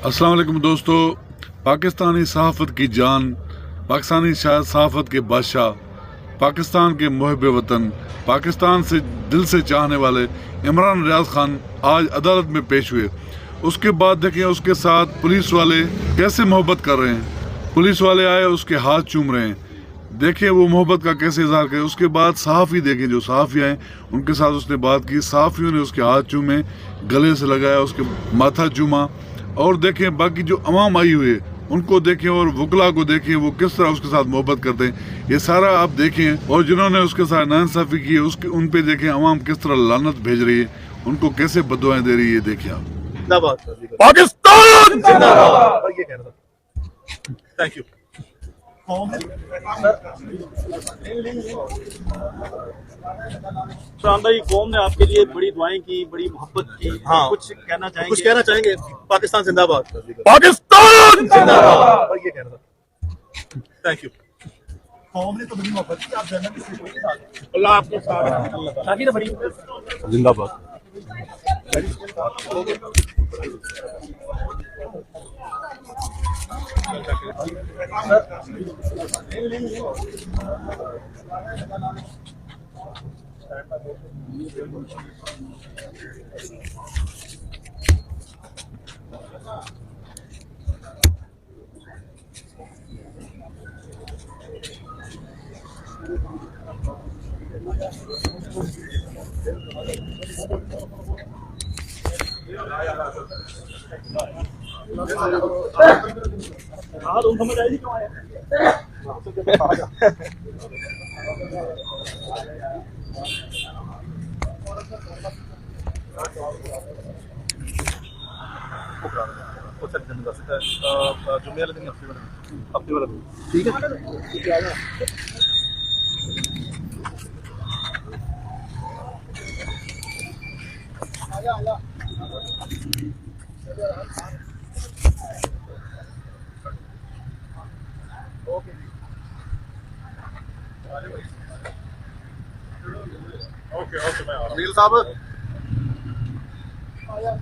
अस्सलाम वालेकुम दोस्तों। पाकिस्तानी सहाफ़त की जान, पाकिस्तानी सहाफ़त के बादशाह, पाकिस्तान के मुहिब वतन, पाकिस्तान से दिल से चाहने वाले इमरान रियाज खान आज अदालत में पेश हुए। उसके बाद देखें उसके साथ पुलिस वाले कैसे मोहब्बत कर रहे हैं। पुलिस वाले आए उसके हाथ चूम रहे हैं, देखें वो मोहब्बत का कैसे इजहार करे। उसके बाद सहाफ़ी देखें, जो सहाफ़ी आए उनके साथ उसने बात की, सहाफ़ियों ने उसके हाथ चूमे, गले से लगाया, उसके माथा चूमा। और देखें बाकी जो अवाम आई हुई है उनको देखें और वकला को देखें वो किस तरह उसके साथ मोहब्बत करते हैं। ये सारा आप देखें। और जिन्होंने उसके साथ नाइंसाफ़ी की है उसके उन पे देखें अवाम किस तरह लानत भेज रही है, उनको कैसे बदुआएं दे रही है। देखें आप पाकिस्तान थैंक यू। शानदार कौम ने आपके लिए बड़ी दुआएं की, बड़ी मोहब्बत की। हाँ, कुछ कहना चाहेंगे? कुछ कहना चाहेंगे? पाकिस्तान जिंदाबाद, पाकिस्तान जिंदाबाद। और ये कहना था। Thank you. कौम ने तो बड़ी मोहब्बत की, आप जन्नत अल्लाह आपके साथ। शादी तो बड़ी जिंदाबाद। हाँ तुम समझ आएगी क्यों आया? जुम्मे वाले दिन हफ्ते वाला दिन ठीक है। ओके ओके मैं अमीर साहब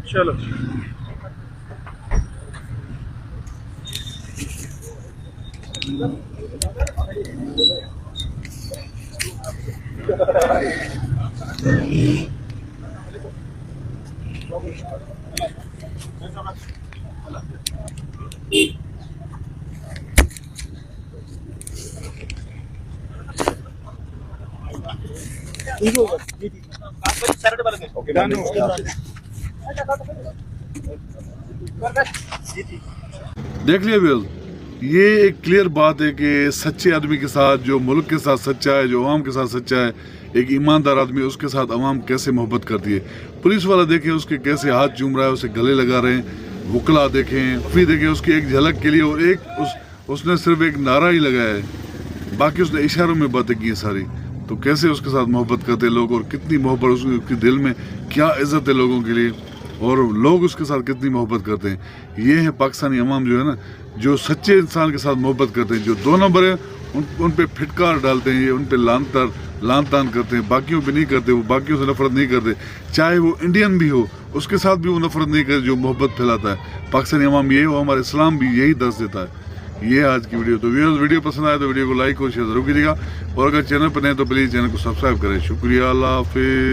चलो देख लिया व्यूअर्स, ये एक क्लियर बात है कि सच्चे आदमी के साथ, जो मुल्क के साथ सच्चा है, जो अवाम के साथ सच्चा है, एक ईमानदार आदमी, उसके साथ अवाम कैसे मोहब्बत करती है। पुलिस वाला देखें उसके कैसे हाथ चूम रहा है, उसे गले लगा रहे हैं। वकला देखें, फिर देखें उसकी एक झलक के लिए और एक उसने सिर्फ एक नारा ही लगाया है, बाकी उसने इशारों में बातें की हैं सारी। तो कैसे उसके साथ मोहब्बत करते हैं लोग और कितनी मोहब्बत उसके दिल में, क्या इज्जत है लोगों के लिए और लोग उसके साथ कितनी मोहब्बत करते हैं। ये है पाकिस्तानी अवाम जो है ना, जो सच्चे इंसान के साथ मोहब्बत करते हैं। जो 2 नंबर है उन पे फिटकार डालते हैं, ये उन पे लान तान करते हैं, बाकियों पे नहीं करते। वो बाकियों से नफरत नहीं करते, चाहे वो इंडियन भी हो उसके साथ भी वो नफरत नहीं करते जो मोहब्बत फैलाता है। पाकिस्तानी अवाम ये हो, हमारा इस्लाम भी यही दर्ज देता है। ये आज की वीडियो। तो वीडियो पसंद आए तो वीडियो को लाइक और शेयर जरूर कीजिएगा और अगर चैनल पर नहीं तो प्लीज़ चैनल को सब्सक्राइब करें। शुक्रिया, अल्लाह हाफिज़।